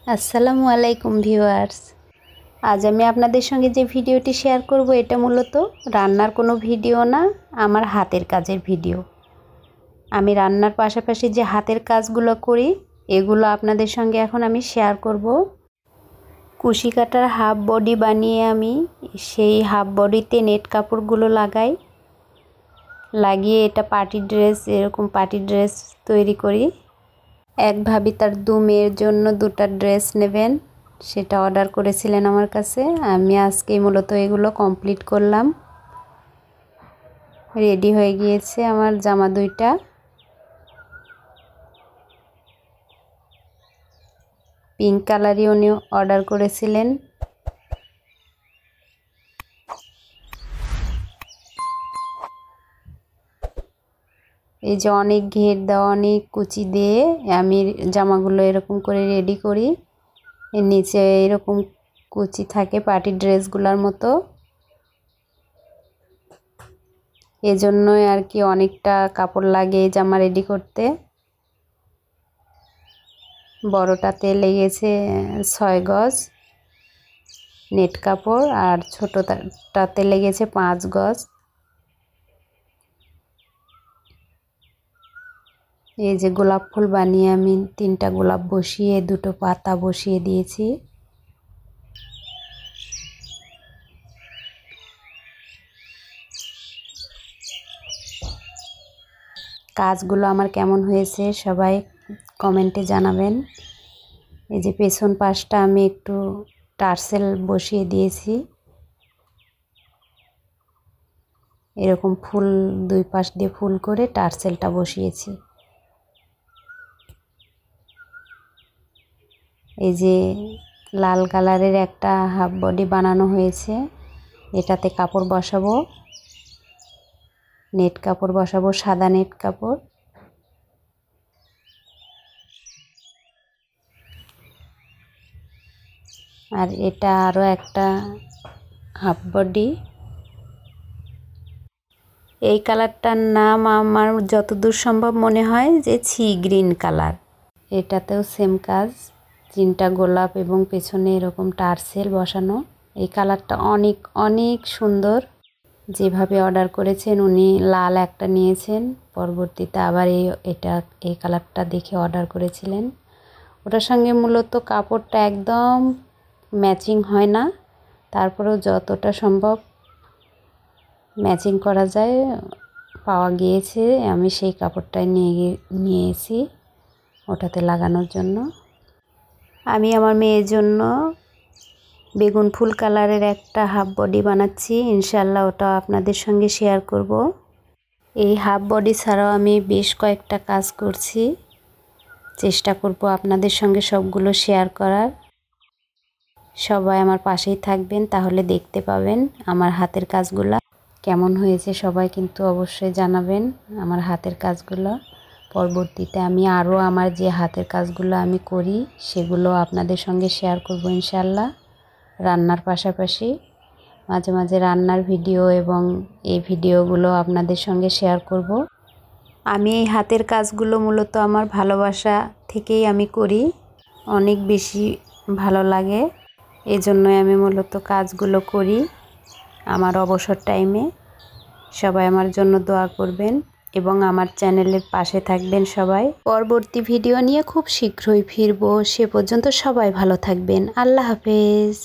আসসালামু আলাইকুম ভিউয়ার্স। আজ আমি আপনাদের সঙ্গে যে ভিডিওটি শেয়ার করব এটা মূলত রান্নার কোনো ভিডিও না, আমার হাতের কাজের ভিডিও। আমি রান্নার পাশাপাশি যে হাতের কাজগুলো করি এগুলো আপনাদের সঙ্গে এখন আমি শেয়ার করব। কুশি কাটার হাফ বডি বানিয়ে আমি সেই হাফ বডিতে নেট কাপড়গুলো লাগিয়ে এটা পার্টি ড্রেস, এরকম পার্টি ড্রেস তৈরি করি। এক ভাবি তার 2 মেয়ের জন্য 2টা ড্রেস নেবেন, সেটা অর্ডার করেছিলেন আমার কাছে। আমি আজকে মূলত এগুলো কমপ্লিট করলাম। রেডি হয়ে গিয়েছে আমার জামা 2টা। পিঙ্ক কালারই উনি অর্ডার করেছিলেন। এই যে অনেক ঘের দেওয়া, অনেক কুচি দিয়ে আমি জামাগুলো এরকম করে রেডি করি। এর নিচে এরকম কুচি থাকে পার্টি ড্রেসগুলোর মতো, এজন্যই আর কি অনেকটা কাপড় লাগে জামা রেডি করতে। বড়টাতে লেগেছে 6 গজ নেট কাপড় আর ছোটটাতে লেগেছে 5 গজ। এই যে গোলাপ ফুল বানিয়ে আমি 3টা গোলাপ বসিয়ে 2টো পাতা বসিয়ে দিয়েছি। কাজগুলো আমার কেমন হয়েছে সবাই কমেন্টে জানাবেন। এই যে পেছন পাশটা আমি একটু টার্সেল বসিয়ে দিয়েছি, এরকম ফুল 2 পাশ দিয়ে ফুল করে টার্সেলটা বসিয়েছি। এই যে লাল কালারের একটা হাফ বডি বানানো হয়েছে, এটাতে কাপড় বসাবো, নেট কাপড় বসাবো, সাদা নেট কাপড়। আর এটা আরো একটা হাফ বডি। এই কালারটার নাম আমার যতদূর সম্ভব মনে হয় যে গ্রিন কালার। এটাতেও সেম কাজ, 3টা গোলাপ এবং পেছনে এরকম টার্সেল বসানো। এই কালারটা অনেক অনেক সুন্দর। যেভাবে অর্ডার করেছেন উনি লাল একটা নিয়েছেন, পরবর্তীতে আবার এই কালারটা দেখে অর্ডার করেছিলেন। ওটার সঙ্গে মূলত কাপড়টা একদম ম্যাচিং হয় না, তারপরেও যতটা সম্ভব ম্যাচিং করা যায় পাওয়া গিয়েছে। আমি সেই কাপড়টাই নিয়েছি ওটাতে লাগানোর জন্য। আমি আমার মেয়ের জন্য বেগুন ফুল কালারের একটা হাফ বডি বানাচ্ছি, ইনশাআল্লাহ ওটা আপনাদের সঙ্গে শেয়ার করব। এই হাফ বডি ছাড়াও আমি বেশ কয়েকটা কাজ করছি, চেষ্টা করব আপনাদের সঙ্গে সবগুলো শেয়ার করার। সবাই আমার পাশেই থাকবেন, তাহলে দেখতে পাবেন আমার হাতের কাজগুলো কেমন হয়েছে। সবাই কিন্তু অবশ্যই জানাবেন আমার হাতের কাজগুলো। পরবর্তীতে আমি আরও আমার যে হাতের কাজগুলো আমি করি সেগুলো আপনাদের সঙ্গে শেয়ার করব ইনশাআল্লাহ। রান্নার পাশাপাশি মাঝে মাঝে রান্নার ভিডিও এবং এই ভিডিওগুলো আপনাদের সঙ্গে শেয়ার করব। আমি এই হাতের কাজগুলো মূলত আমার ভালোবাসা থেকেই আমি করি, অনেক বেশি ভালো লাগে, এজন্যই আমি মূলত কাজগুলো করি আমার অবসর টাইমে। সবাই আমার জন্য দোয়া করবেন এবং আমার চ্যানেলের পাশে থাকবেন সবাই। পরবর্তী ভিডিও নিয়ে খুব শীঘ্রই ফিরবো, সে পর্যন্ত সবাই ভালো থাকবেন। আল্লাহ হাফেজ।